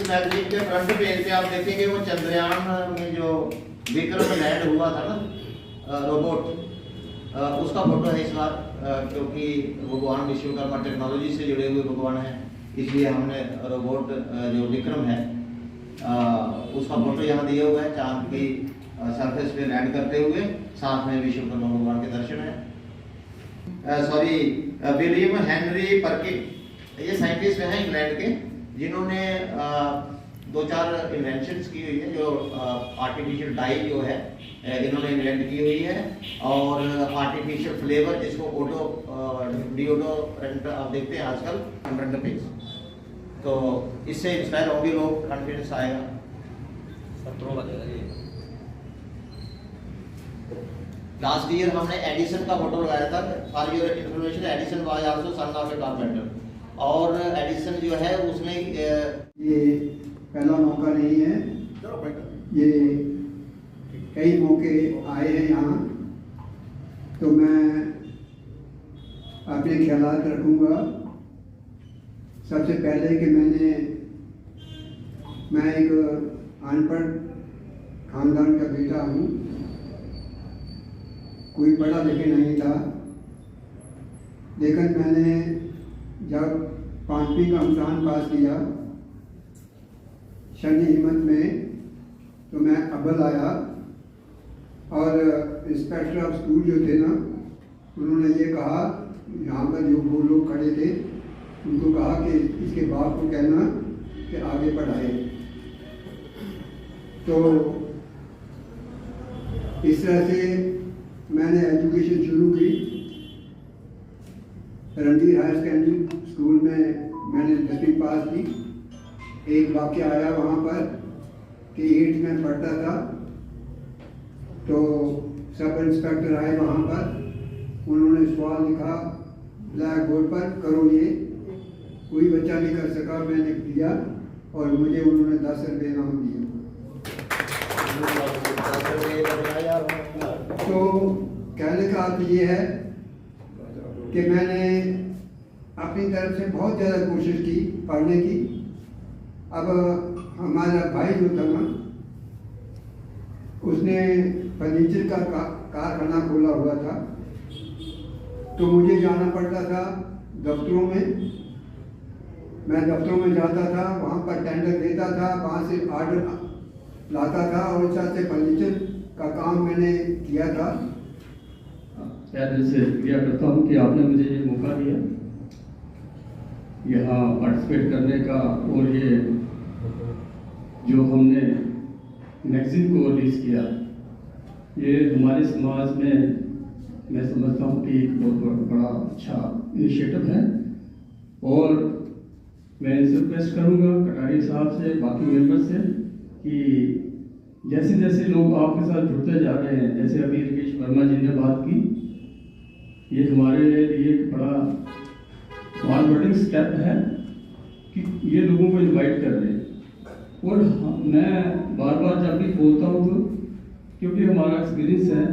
Magazine के front page पे आप देखेंगे वो चंद्रयान में जो विक्रम लैंड हुआ था ना रोबोट, उसका फोटो है इस बार, क्योंकि भगवान विश्वकर्मा टेक्नोलॉजी से जुड़े हुए भगवान हैं, इसलिए हमने रोबोट जो विक्रम है उसका फोटो यहाँ दिया हुआ है, चांद की सरफेस पे लैंड करते हुए, साथ में विश्वकर्मा भगवान के दर्शन है। सॉरी, विलियम हेनरी पर्किन, ये साइंटिस्ट हैं इंग्लैंड के, जिन्होंने 2-4 इन्वेंशंस की हुई है। जो आर्टिफिशियल डाई जो है इन्होंने इन्वेंट की हुई है, और आर्टिफिशियल फ्लेवर जिसको डिओडोरेंट आप देखते हैं आजकल फ्रंट पेज, तो इससे इंस्पायर होंगे लोग, कॉन्फिडेंस आएगा। लास्ट ईयर हमने एडिसन का फोटो लगाया था, for your information, Edison was also son of A carpenter, और एडिसन जो है उसने ये पहला मौका नहीं है, ये कई मौके आए हैं यहाँ, तो मैं अपने ख्यालात रखूँगा। सबसे पहले कि मैं एक अनपढ़ खानदान का बेटा हूँ, कोई पढ़ा लिखा नहीं था, लेकिन मैंने जब 5वीं का इम्तहान पास किया शनि हिम्मत में, तो मैं अव्वल आया, और इंस्पेक्टर ऑफ स्कूल जो थे ना, उन्होंने ये कहा, यहाँ पर जो वो लोग खड़े थे उनको कहा कि इसके बाप को कहना कि आगे पढ़ाए। तो इस तरह से मैंने एजुकेशन शुरू की। रणधीर हायर सेकेंडरी स्कूल में मैंने 10वीं पास की। एक वाक़या आया वहाँ पर कि 8th में पढ़ता था, तो सब इंस्पेक्टर आए वहाँ पर, उन्होंने सवाल लिखा ब्लैक बोर्ड पर, करो ये, कोई बच्चा नहीं कर सका, मैंने किया, और मुझे उन्होंने 10 रुपये इनाम दिया। तो कहने का अर्थ ये है कि मैंने अपनी तरफ से बहुत ज़्यादा कोशिश की पढ़ने की। अब हमारा भाई जो था ना, उसने फर्नीचर का कारखाना खोला हुआ था, तो मुझे जाना पड़ता था दफ्तरों में। मैं दफ्तरों में जाता था, वहाँ पर टेंडर देता था, वहाँ से ऑर्डर लाता था, और इस तरह से फर्नीचर का काम मैंने किया था। मैं दिल से शुक्रिया करता हूँ कि आपने मुझे ये मौका दिया यहाँ पार्टिसिपेट करने का, और ये जो हमने मैगजीन को रिलीज़ किया, ये हमारे समाज में मैं समझता हूँ कि एक बहुत बड़ा अच्छा इनिशिएटिव है। और मैं इनसे रिक्वेस्ट करूँगा कटारिया साहब से, बाकी मेंबर से, कि जैसे जैसे लोग आपके साथ जुड़ते जा रहे हैं, जैसे अभी रकेश वर्मा जी ने बात की, ये हमारे लिए एक बड़ा फॉरवर्डिंग स्टेप है कि ये लोगों को इनवाइट कर रहे हैं। और मैं बार बार जब भी बोलता हूँ, तो क्योंकि हमारा एक्सपीरियंस है,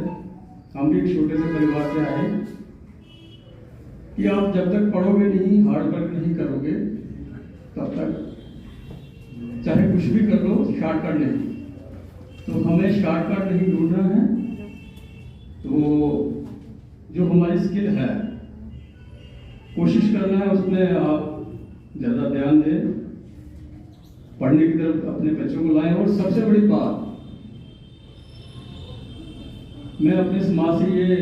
हम भी एक छोटे से परिवार से आए, कि आप जब तक पढ़ोगे नहीं, हार्ड वर्क नहीं करोगे, तब तक चाहे कुछ भी कर लो, शॉर्टकट नहीं। तो हमें शॉर्टकट नहीं ढूंढना है। तो जो हमारी स्किल है, कोशिश करना है उसमें आप ज़्यादा ध्यान दें, पढ़ने की तरफ अपने बच्चों को लाएं। और सबसे बड़ी बात, मैं अपने समाज से ये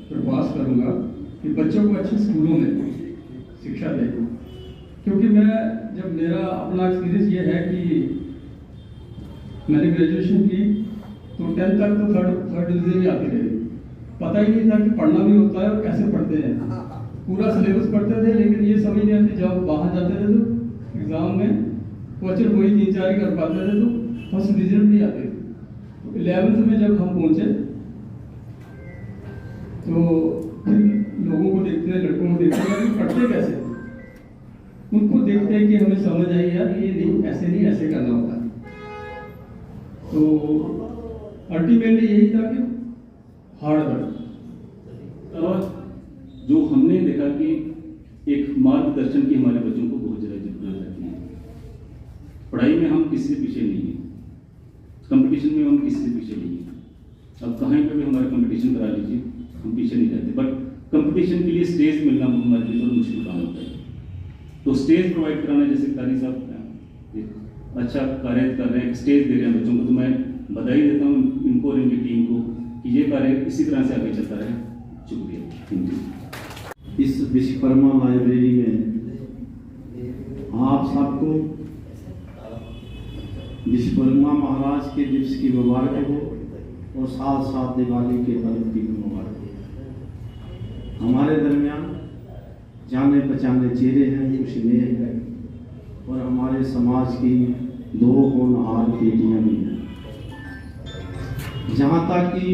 प्रयास करूंगा कि बच्चों को अच्छे स्कूलों में शिक्षा दें, क्योंकि जब मेरा अपना एक्सपीरियंस ये है कि मैंने ग्रेजुएशन की, तो 10th तक तो थर्ड डिवीजन ही आती रही, पता ही नहीं था कि पढ़ना भी होता है और कैसे पढ़ते हैं। पूरा सिलेबस पढ़ते थे, लेकिन ये समझ नहीं आती, जब बाहर जाते थे तो एग्ज़ाम में क्वेश्चन वही 3-4 ही कर पाते थे, तो फर्स्ट डिवीजन भी आते थे। तो 11th में जब हम पहुँचे, तो फिर लोगों को देखते हैं, लड़कों को देखते हैं कि पढ़ते कैसे, उनको देखते हैं कि हमें समझ आई यार ये नहीं, ऐसे करना होता है। तो अल्टीमेटली यही था कि हार्ड वर्क। और जो हमने देखा कि एक मार्गदर्शन की हमारे बच्चों को बहुत ज़्यादा जरूरत रहती है। पढ़ाई में हम किसी से पीछे नहीं हैं, कंपटीशन में हम किसी से पीछे नहीं हैं। अब कहीं पे भी हमारा कंपटीशन करा लीजिए, हम पीछे नहीं रहते। बट कंपटीशन के लिए स्टेज मिलना हमारे लिए थोड़ा मुश्किल काम होता है। तो स्टेज प्रोवाइड कराना, जैसे कारी साहब अच्छा कार्य कर रहे हैं, स्टेज दे रहे हैं बच्चों को, तो मैं बधाई देता हूँ इनको और इनकी टीम को कि ये कार्य इसी तरह से आगे चलता रहे। शुक्रिया। Thank you. इस विश्वकर्मा लाइब्रेरी में आप सबको विश्वकर्मा महाराज के दिवस की मुबारक हो और साथ साथ दिवाली के पर्व की मुबारक हो। हमारे दरमियान जाने पहचाने चेहरे हैं, कुछ नए हैं और हमारे समाज की 2 होनहार बेटियां भी हैं। जहाँ तक कि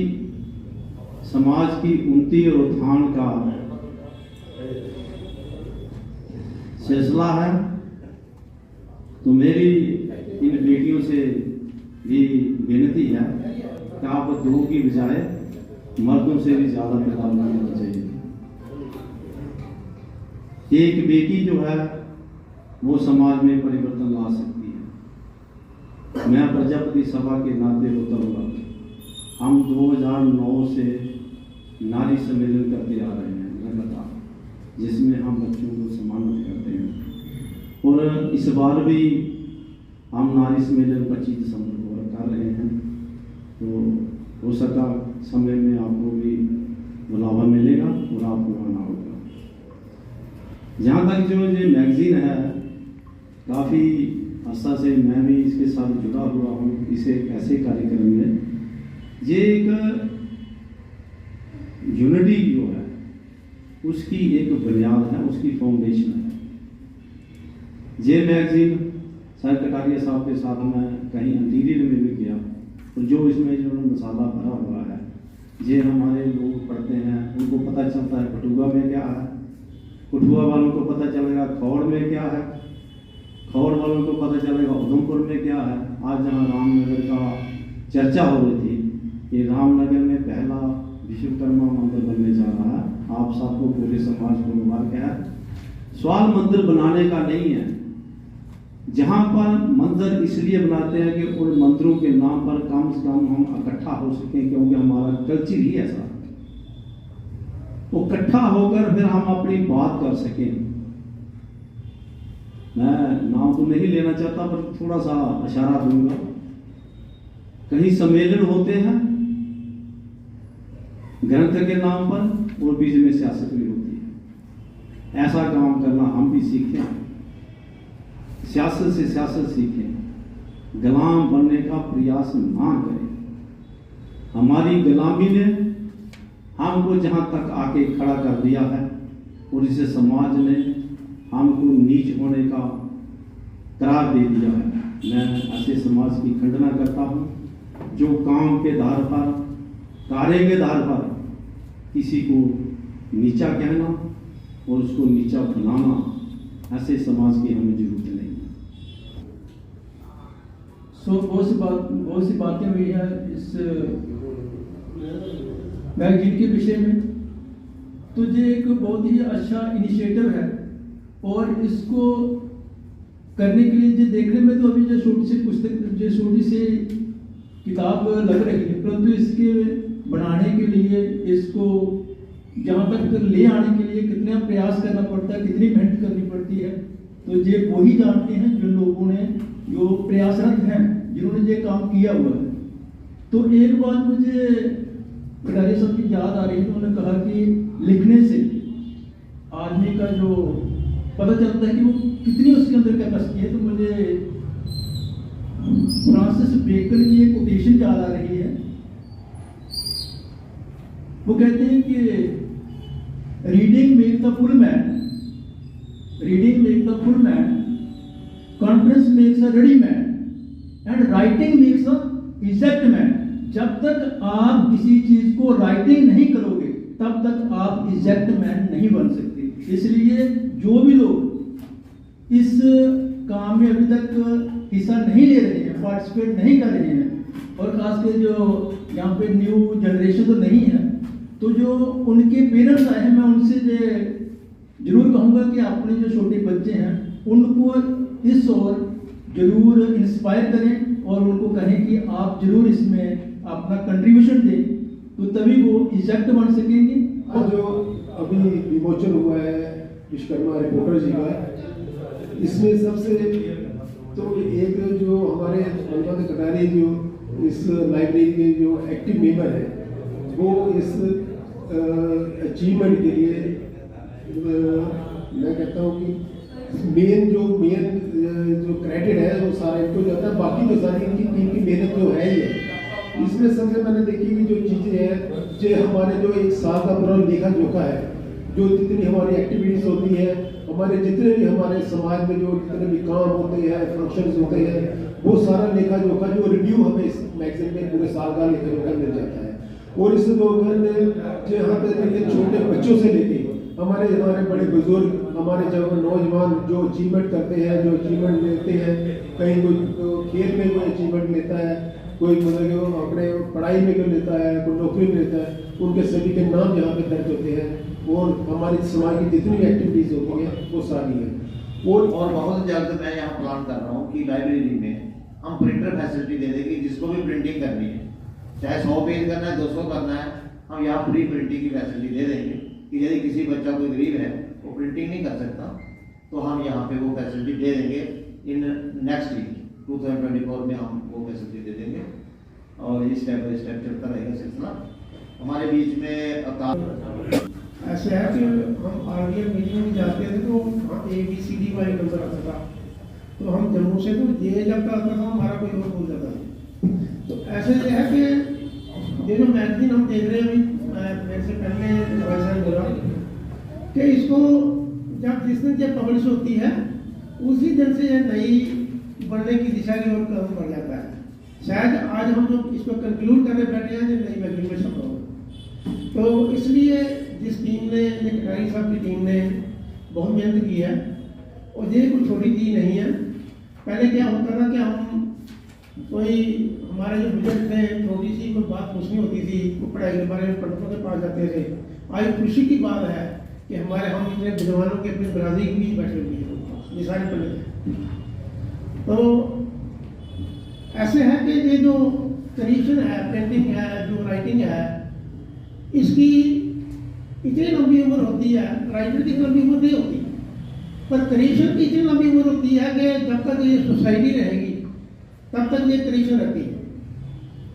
समाज की उन्नति और उत्थान का सिलसिला है, तो मेरी इन बेटियों से भी विनती है कि आप 2 की बजाय मर्दों से भी ज़्यादा मुकाबला करना चाहिए। एक बेटी जो है वो समाज में परिवर्तन ला सकती है। मैं प्रजापति सभा के नाते होता हुआ हम 2009 से नारी सम्मेलन करते आ रहे हैं लगातार, जिसमें हम बच्चों को सम्मानित करते हैं और इस बार भी हम नारी सम्मेलन 25 दिसंबर को कर रहे हैं। तो हो सका समय में आपको भी बुलावा मिलेगा और आपको आना होगा। जहाँ तक जो ये मैगजीन है, काफ़ी अर्सा से मैं भी इसके साथ जुड़ा हुआ हूँ। इसे ऐसे कार्यक्रम में ये एक यूनिटी जो है उसकी एक बुनियाद है, उसकी फाउंडेशन है। ये मैगजीन सर कटारिया साहब के साथ मैं कहीं इंटीरियर में भी गया और जो इसमें जो मसाला भरा हुआ है, ये हमारे लोग पढ़ते हैं, उनको पता चलता है कठुआ में क्या है, कठुआ वालों को पता चलेगा खौड़ में क्या है, खौड़ वालों को पता चलेगा उधमपुर में क्या है। आज जहाँ रामनगर का चर्चा हो रही थी, ये रामनगर में पहला विश्वकर्मा मंदिर बनने जा रहा है। आप सबको पूरे समाज को मुबारक है। सवाल मंदिर बनाने का नहीं है, जहाँ पर मंदिर इसलिए बनाते हैं कि उन मंदिरों के नाम पर कम से कम हम इकट्ठा हो सकें, क्योंकि हमारा कल्चर ही ऐसा है। वो इकट्ठा होकर फिर हम अपनी बात कर सकें। मैं नाम तो नहीं लेना चाहता, पर थोड़ा सा इशारा दूंगा। कहीं सम्मेलन होते हैं ग्रंथ के नाम पर और बीच में सियासत भी होती है। ऐसा काम करना हम भी सीखें, सियासत से सियासत सीखें, गुलाम बनने का प्रयास ना करें। हमारी गुलामी ने हमको जहां तक आके खड़ा कर दिया है और इसे समाज ने हमको नीच होने का करार दे दिया है। मैं ऐसे समाज की खंडना करता हूं जो काम के आधार पर, कार्य के आधार पर किसी को नीचा कहना और उसको नीचा बनाना, ऐसे समाज की हमें जरूरत नहीं है। बहुत सी बातें हुई हैं इस मैगजीन के विषय में। तो ये एक बहुत ही अच्छा इनिशिएटिव है और इसको करने के लिए जो देखने में तो अभी जो छोटी सी पुस्तक, जो छोटी सी किताब लग रही है, परंतु इसके बनाने के लिए, इसको जहाँ तक ले आने के लिए कितना प्रयास करना पड़ता है, कितनी मेहनत करनी पड़ती है, तो ये वही जानते हैं जो लोगों ने, जो प्रयासरत हैं, जिन्होंने ये काम किया हुआ है। तो एक बात मुझे कटारिया साहब की याद आ रही है। उन्होंने कहा कि लिखने से आदमी का जो पता चलता है कि वो कितनी उसके अंदर कैपेसिटी है। तो मुझे फ्रांसिस बेकन की एक कोटेशन याद आ रही है। वो कहते हैं कि reading make the full man, reading make the full man, conference makes a ready man and writing makes a exact man. जब तक आप किसी चीज को राइटिंग नहीं करोगे तब तक आप एग्जैक्ट मैन नहीं बन सकते। इसलिए जो भी लोग इस काम में अभी तक हिस्सा नहीं ले रहे हैं, पार्टिसिपेट नहीं कर रहे हैं, और खासकर जो यहाँ पे न्यू जनरेशन तो नहीं है, तो जो उनके पेरेंट्स आए हैं, मैं उनसे जरूर कहूँगा कि अपने जो छोटे बच्चे हैं उनको इस ओर जरूर इंस्पायर करें और उनको कहें कि आप जरूर इसमें अपना कंट्रीब्यूशन दें, तो तभी वो इजेक्ट बन सकेंगे। और जो अभी विमोचन हुआ है विश्वकर्मा रिपोर्टर जी का, इसमें सबसे तो एक जो हमारे अनुराग कटारिया जो इस लाइब्रेरी के जो एक्टिव मेंबर है, वो इस अचीवमेंट के लिए मैं कहता हूँ कि मेन जो क्रेडिट है वो सारा इनको जाता है, बाकी तो सारी इनकी टीम की मेहनत जो है ही है। इसमें सबसे मैंने देखी कि जो चीज़ें हैं जो हमारे जो एक साल का पूरा लेखा जोखा है, जो जितनी हमारी एक्टिविटीज़ होती है, हमारे जितने भी हमारे समाज में जो जितने भी काम होते हैं, फंक्शंस होते हैं, वो सारा लेखा जोखा जो रिव्यू हमें इस मैगजीन में पूरे साल का लेखा जोखा मिल जाता है। और इस लोगों ने जो यहाँ पे छोटे बच्चों से लेके हमारे बड़े बुजुर्ग, हमारे जब नौजवान जो अचीवमेंट करते हैं, जो अचीवमेंट लेते हैं, कहीं कोई खेल में कोई अचीवमेंट लेता है, कोई मतलब अपने पढ़ाई में कोई लेता है, कोई नौकरी में लेता है, उनके सभी के नाम यहाँ पे दर्ज होते हैं। और हमारी समाज की जितनी भी एक्टिविटीज होती है वो सारी है। और बहुत जल्द मैं यहाँ प्लान कर रहा हूँ कि लाइब्रेरी में हम प्रिंटर फैसिलिटी दे देंगे, जिसको भी प्रिंटिंग करनी है, चाहे 100 पेज करना है, 200 करना है, हम यहाँ फ्री प्रिंटिंग की फैसिलिटी दे देंगे कि यदि किसी बच्चा कोई गरीब है वो प्रिंटिंग नहीं कर सकता, तो हम यहाँ पे वो फैसिलिटी दे देंगे। इन नेक्स्ट ईयर 2024 में हम वो फैसिलिटी दे देंगे और ये स्टेप बाई स्टेप चलता रहेगा सिलसिला। हमारे बीच में ऐसे है कि हम आरडीएम मीटिंग में जाते थे तो वहाँ ABCD वाई नंबर आता था, तो हम जम्मू से तो जे जब आता था हमारा कोई और भूल जाता था। तो ऐसे है कि ये जो मैगजीन हम देख रहे हैं अभी, मेरे से पहले वैसा बोला कि इसको जब जिस दिन जब पब्लिश होती है उसी दिन से यह नई बढ़ने की दिशा की ओर कदम बढ़ जाता है। शायद आज हम जो इसको कंक्लूड करने बैठे हैं जो नई मैगजीन में छपा होगा, तो इसलिए जिस टीम ने, कटारी साहब की टीम ने बहुत मेहनत की है और ये कोई छोटी चीज़ नहीं है। पहले क्या होता था कि हम कोई हमारे जो बुजुर्ग थे छोटी सी कोई बात पूछनी होती थी, वो पढ़ाई के बारे में पंडितों के पास जाते थे। आज खुशी की बात है कि हमारे हम इतने विद्वानों के अपनी बरादरी भी बैठे हुए हैं, ये सारे पंडित। तो ऐसे है कि ये जो क्रिएशन है, पेंटिंग है, जो राइटिंग है, इसकी इतनी लंबी उम्र होती है, राइटर की लंबी उम्र नहीं होती, पर क्रिएशन की इतनी लंबी उम्र होती है कि जब तक ये सोसाइटी रहेगी तब तक ये क्रिएशन रहती है।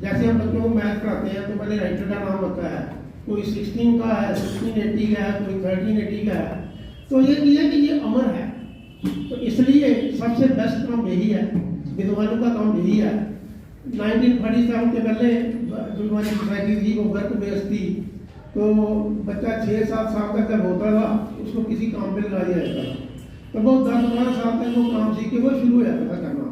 जैसे हम बच्चों को मैथ पढ़ाते हैं तो पहले राइटर का नाम होता है, कोई 16 का है, 1680 का है, कोई 1380 का है, तो ये है कि ये अमर है। तो इसलिए सबसे बेस्ट काम यही है, विद्वानों का काम यही है। 1947 के पहले जो हमारी सोसाइटी थी वो वर्क बेस्ड थी, तो बच्चा 6-7 साल तक जब होता था उसको किसी काम पे लगा दिया जाता था, तो वो 10-12 साल तक वो काम सीख के वो शुरू हो जाता था करना।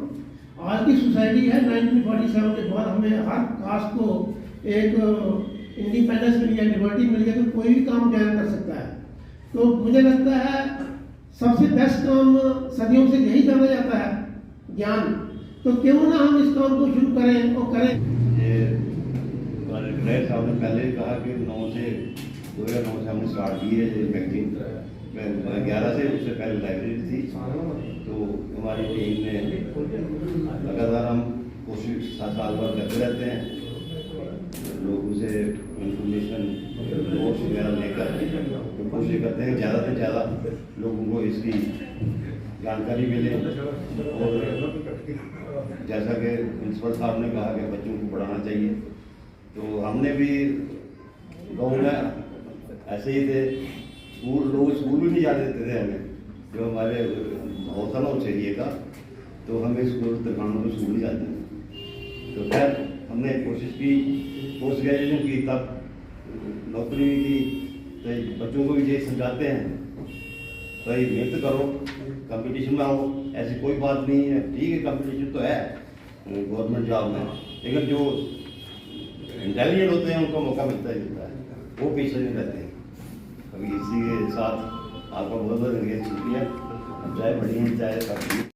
आज की सोसाइटी है 1947 के बाद हमें हर कास्ट को एक इंडिपेंडेंस मिल गया, लिबर्टी मिल गया, तो कोई भी काम ज्वाइन कर सकता है। तो मुझे लगता है सबसे बेस्ट काम सदियों से यही जाना जाता है, ज्ञान। तो क्यों ना हम इस काम को शुरू करें और करें। साहब ने पहले ही कहा कि 2009 से हमने स्टार्ट की है ये मैगजीन। 11 से उससे पहले लाइब्रेरी थी, तो हमारी टीम ने लगातार हम कोशिश 7 साल बाद करते रहते हैं, लोगों से इंफॉर्मेशन नोट्स वगैरह लेकर तो कोशिश करते हैं ज़्यादा से ज़्यादा लोगों को इसकी जानकारी मिले। और जैसा कि प्रिंसिपल साहब ने कहा कि बच्चों को पढ़ाना चाहिए, तो हमने भी गाँव में ऐसे ही थे, लोग स्कूल भी नहीं जाने देते थे हमें, जो हमारे होता ना उस एरिए का, तो हमें स्कूल तरखानों में स्कूल नहीं जाते। तो खैर हमने कोशिश की, पोस्ट ग्रेजुएशन की, तब नौकरी भी की। तो बच्चों को भी यही समझाते हैं भाई मेहनत करो, कंपटीशन में आओ, ऐसी कोई बात नहीं है। ठीक है कंपटीशन तो है गवर्नमेंट जॉब में, लेकिन जो इंटेलिजेंट होते हैं उनको मौका मिलता ही मिलता है, वो पीछे नहीं रहते हैं। अभी इसी के साथ आपका बहुत बहुत शुक्रिया, चाहे बढ़िया चाहे कम।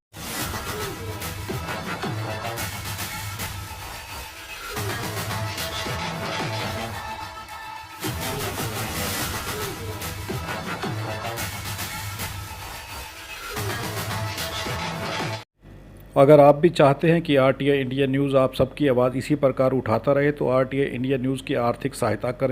अगर आप भी चाहते हैं कि RTI इंडिया न्यूज़ आप सबकी आवाज़ इसी प्रकार उठाता रहे तो RTI इंडिया न्यूज़ की आर्थिक सहायता करें।